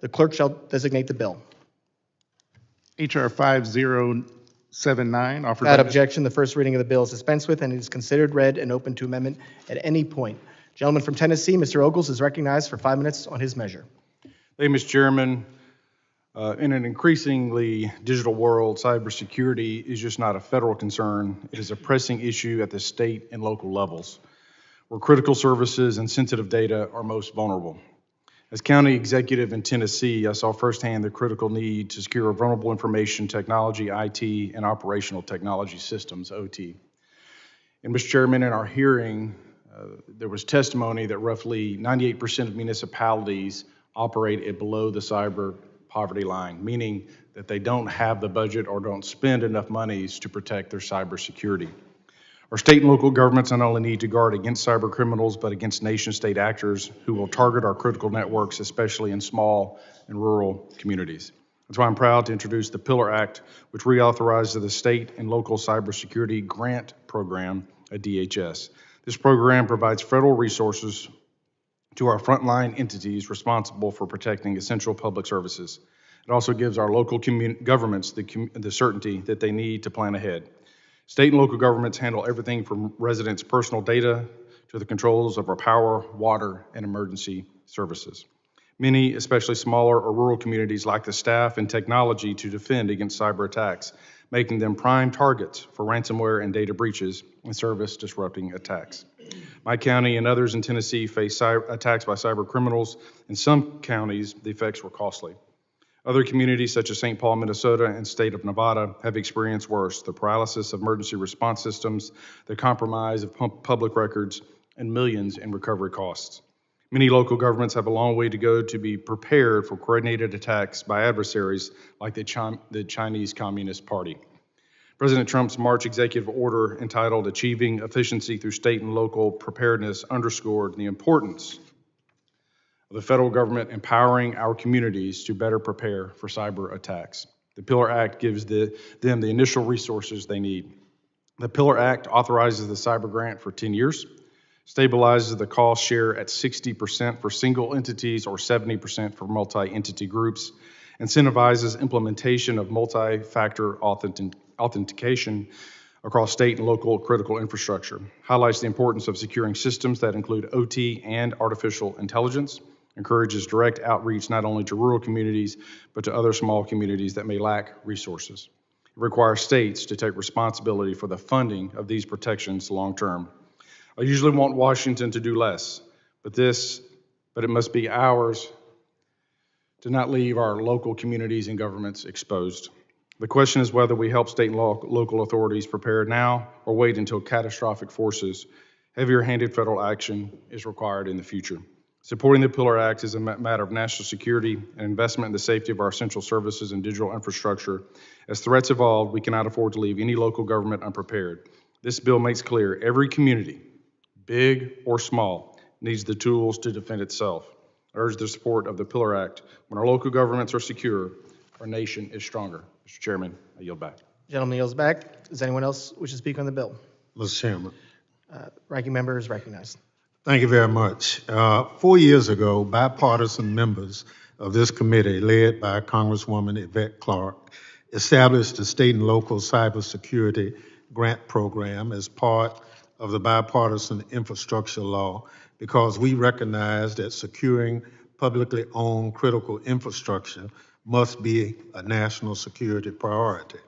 The clerk shall designate the bill. H.R. 5079, offered Without by objection, the first reading of the bill is dispensed with, and it is considered read and open to amendment at any point. Gentleman from Tennessee, Mr. Ogles, is recognized for 5 minutes on his measure. Thank you, Mr. Chairman. In an increasingly digital world, cybersecurity is just not a federal concern. It is a pressing issue at the state and local levels, where critical services and sensitive data are most vulnerable. As county executive in Tennessee, I saw firsthand the critical need to secure vulnerable information technology, IT, and operational technology systems, OT. And Mr. Chairman, in our hearing, there was testimony that roughly 98% of municipalities operate at below the cyber poverty line, meaning that they don't have the budget or don't spend enough monies to protect their cybersecurity. Our state and local governments not only need to guard against cyber criminals, but against nation-state actors who will target our critical networks, especially in small and rural communities. That's why I'm proud to introduce the Pillar Act, which reauthorizes the state and local cybersecurity grant program at DHS. This program provides federal resources to our frontline entities responsible for protecting essential public services. It also gives our local governments the certainty that they need to plan ahead. State and local governments handle everything from residents' personal data to the controls of our power, water, and emergency services. Many, especially smaller or rural communities, lack the staff and technology to defend against cyber attacks, making them prime targets for ransomware and data breaches and service-disrupting attacks. My county and others in Tennessee face attacks by cyber criminals. In some counties, the effects were costly. Other communities, such as St. Paul, Minnesota, and state of Nevada, have experienced worse: the paralysis of emergency response systems, the compromise of public records, and millions in recovery costs. Many local governments have a long way to go to be prepared for coordinated attacks by adversaries like the Chinese Communist Party. President Trump's March executive order entitled Achieving Efficiency Through State and Local Preparedness underscored the importance of the federal government empowering our communities to better prepare for cyber attacks. The Pillar Act gives them the initial resources they need. The Pillar Act authorizes the cyber grant for 10 years, stabilizes the cost share at 60% for single entities or 70% for multi-entity groups, incentivizes implementation of multi-factor authentication across state and local critical infrastructure, highlights the importance of securing systems that include OT and artificial intelligence, encourages direct outreach not only to rural communities, but to other small communities that may lack resources. It requires states to take responsibility for the funding of these protections long term. I usually want Washington to do less, but it must be ours to not leave our local communities and governments exposed. The question is whether we help state and local authorities prepare now or wait until catastrophic forces, heavier-handed federal action is required in the future. Supporting the Pillar Act is a matter of national security and investment in the safety of our essential services and digital infrastructure. As threats evolve, we cannot afford to leave any local government unprepared. This bill makes clear every community, big or small, needs the tools to defend itself. I urge the support of the Pillar Act. When our local governments are secure, our nation is stronger. Mr. Chairman, I yield back. Gentleman yields back. Does anyone else wish to speak on the bill? Mr. Chairman. Ranking member is recognized. Thank you very much. 4 years ago, bipartisan members of this committee, led by Congresswoman Yvette Clarke, established the State and Local Cybersecurity Grant Program as part of the bipartisan infrastructure law because we recognize that securing publicly owned critical infrastructure must be a national security priority.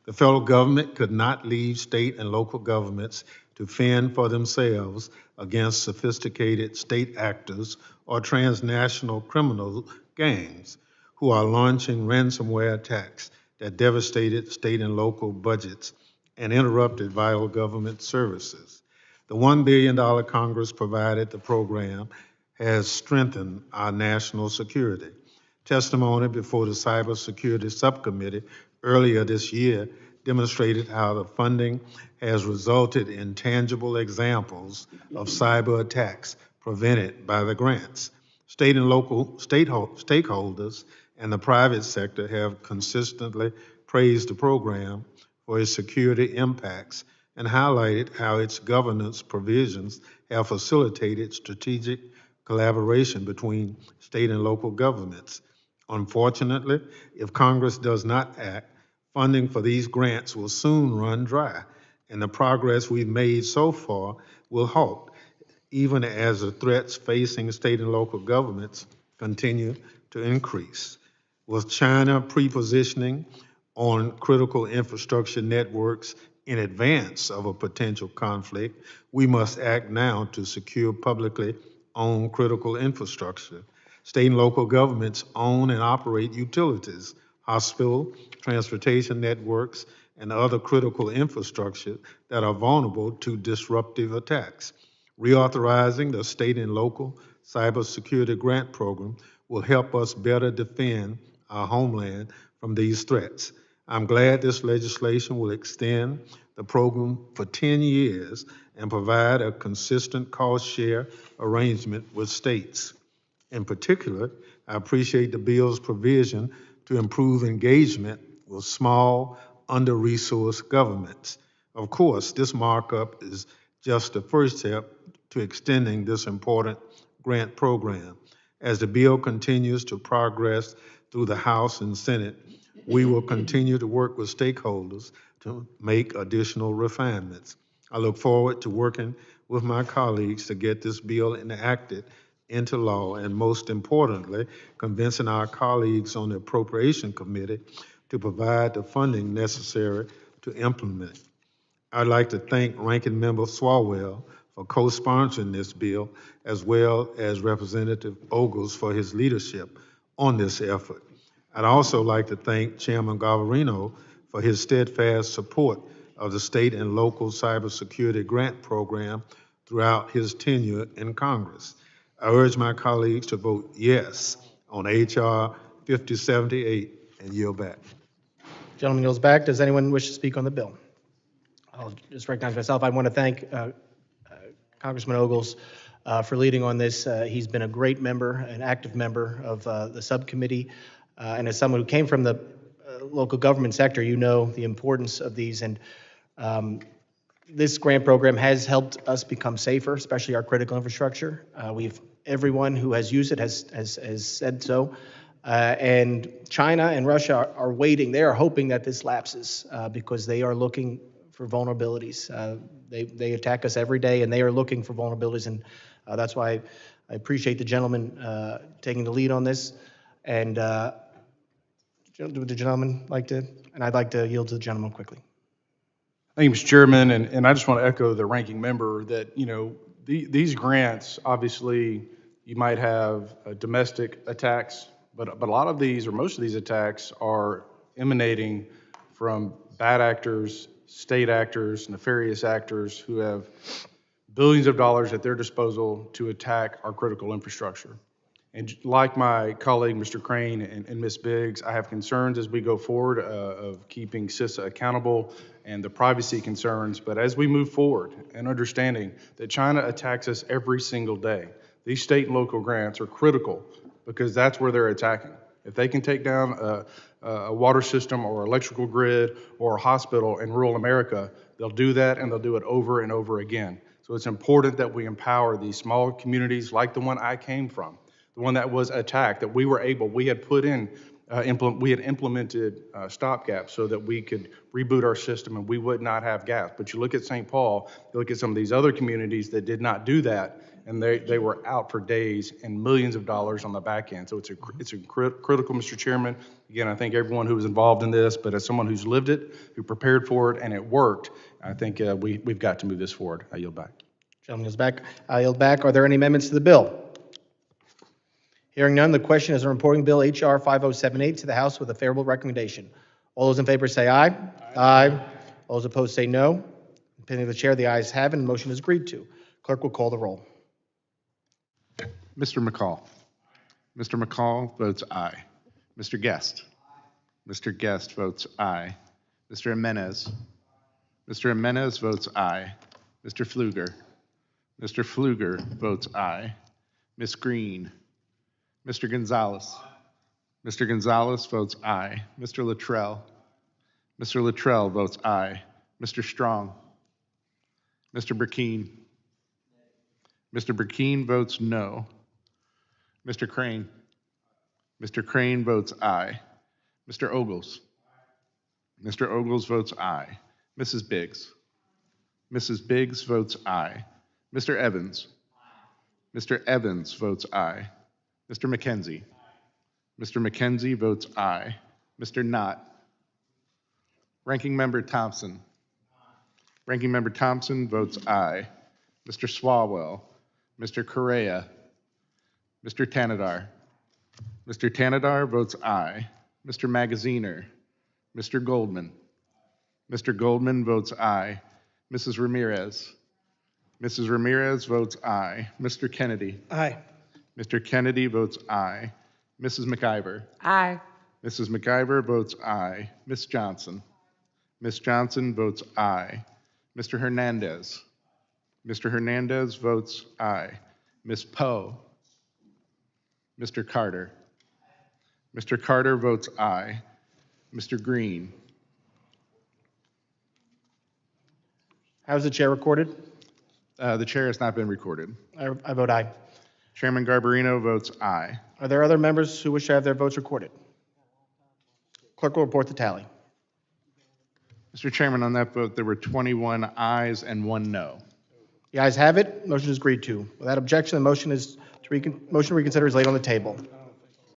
The federal government could not leave state and local governments to fend for themselves against sophisticated state actors or transnational criminal gangs who are launching ransomware attacks that devastated state and local budgets and interrupted vital government services. The $1 billion Congress provided the program has strengthened our national security. Testimony before the Cybersecurity Subcommittee earlier this year demonstrated how the funding has resulted in tangible examples of cyber attacks prevented by the grants. State and local stakeholders and the private sector have consistently praised the program for its security impacts and highlighted how its governance provisions have facilitated strategic collaboration between state and local governments. Unfortunately, if Congress does not act, funding for these grants will soon run dry, and the progress we've made so far will halt, even as the threats facing state and local governments continue to increase. With China pre-positioning on critical infrastructure networks in advance of a potential conflict, we must act now to secure publicly owned critical infrastructure. State and local governments own and operate utilities, hospital, transportation networks, and other critical infrastructure that are vulnerable to disruptive attacks. Reauthorizing the state and local cybersecurity grant program will help us better defend our homeland from these threats. I'm glad this legislation will extend the program for 10 years and provide a consistent cost share arrangement with states. In particular, I appreciate the bill's provision to improve engagement with small, under-resourced governments. Of course, this markup is just the first step to extending this important grant program. As the bill continues to progress through the House and Senate, we will continue to work with stakeholders to make additional refinements. I look forward to working with my colleagues to get this bill enacted into law, and most importantly, convincing our colleagues on the Appropriation Committee to provide the funding necessary to implement it. I'd like to thank Ranking Member Swalwell for co-sponsoring this bill, as well as Representative Ogles for his leadership on this effort. I'd also like to thank Chairman Garbarino for his steadfast support of the state and local cybersecurity grant program throughout his tenure in Congress. I urge my colleagues to vote yes on H.R. 5078 and yield back. Gentleman yields back. Does anyone wish to speak on the bill? I'll just recognize myself. I want to thank Congressman Ogles for leading on this. He's been a great member, an active member of the subcommittee, and as someone who came from the local government sector, you know the importance of these. And this grant program has helped us become safer, especially our critical infrastructure. Everyone who has used it has said so. And China and Russia are waiting. They are hoping that this lapses because they are looking for vulnerabilities. They attack us every day, and they are looking for vulnerabilities. And that's why I appreciate the gentleman taking the lead on this. And would the gentleman like to? And I'd like to yield to the gentleman quickly. Thank you, Mr. Chairman, and I just want to echo the ranking member that, these grants, obviously, you might have domestic attacks, but a lot of these, or most of these attacks, are emanating from bad actors, state actors, nefarious actors who have billions of dollars at their disposal to attack our critical infrastructure. And like my colleague, Mr. Crane and Ms. Biggs, I have concerns as we go forward of keeping CISA accountable and the privacy concerns. But as we move forward and understanding that China attacks us every single day, these state and local grants are critical because that's where they're attacking. If they can take down a water system or electrical grid or a hospital in rural America, they'll do that, and they'll do it over and over again. So it's important that we empower these small communities like the one I came from, the one that was attacked, that we had put in, we had implemented stopgaps so that we could reboot our system and we would not have gas. But you look at St. Paul, you look at some of these other communities that did not do that, and they were out for days and millions of dollars on the back end. So it's critical, Mr. Chairman. Again, I thank everyone who was involved in this, but as someone who's lived it, who prepared for it, and it worked, I think we've got to move this forward. I yield back. Gentleman yields back. I yield back. Are there any amendments to the bill? Hearing none, the question is on reporting Bill H.R. 5078 to the House with a favorable recommendation. All those in favor say aye. Aye. All those opposed say no. Opinion of the chair, the ayes have it, and the motion is agreed to. Clerk will call the roll. Mr. McCall. Mr. McCall votes aye. Mr. Guest. Mr. Guest votes aye. Mr. Jimenez. Mr. Jimenez votes aye. Mr. Pfluger. Mr. Pfluger votes aye. Ms. Green. Mr. Gonzalez. Mr. Gonzalez votes aye. Mr. Luttrell. Mr. Luttrell votes aye. Mr. Strong. Mr. Burkeen. Mr. Burkeen votes no. Mr. Crane. Mr. Crane votes aye. Mr. Ogles. Mr. Ogles votes aye. Mrs. Biggs. Mrs. Biggs votes aye. Mr. Evans. Mr. Evans votes aye. Mr. McKenzie. Mr. McKenzie votes aye. Mr. Knott. Ranking Member Thompson. Ranking Member Thompson votes aye. Mr. Swalwell. Mr. Correa. Mr. Tanadar. Mr. Tanadar votes aye. Mr. Magaziner. Mr. Goldman. Mr. Goldman votes aye. Mrs. Ramirez. Mrs. Ramirez votes aye. Mr. Kennedy. Aye. Mr. Kennedy votes aye. Mrs. McIver. Aye. Mrs. McIver votes aye. Ms. Johnson. Ms. Johnson votes aye. Mr. Hernandez. Mr. Hernandez votes aye. Ms. Poe. Mr. Carter. Mr. Carter votes aye. Mr. Green. How's the chair recorded? The chair has not been recorded. I vote aye. Chairman Garbarino votes aye. Are there other members who wish to have their votes recorded? Clerk will report the tally. Mr. Chairman, on that vote, there were 21 ayes and 1 no. The ayes have it. Motion is agreed to. Without objection, the motion to reconsider is laid on the table.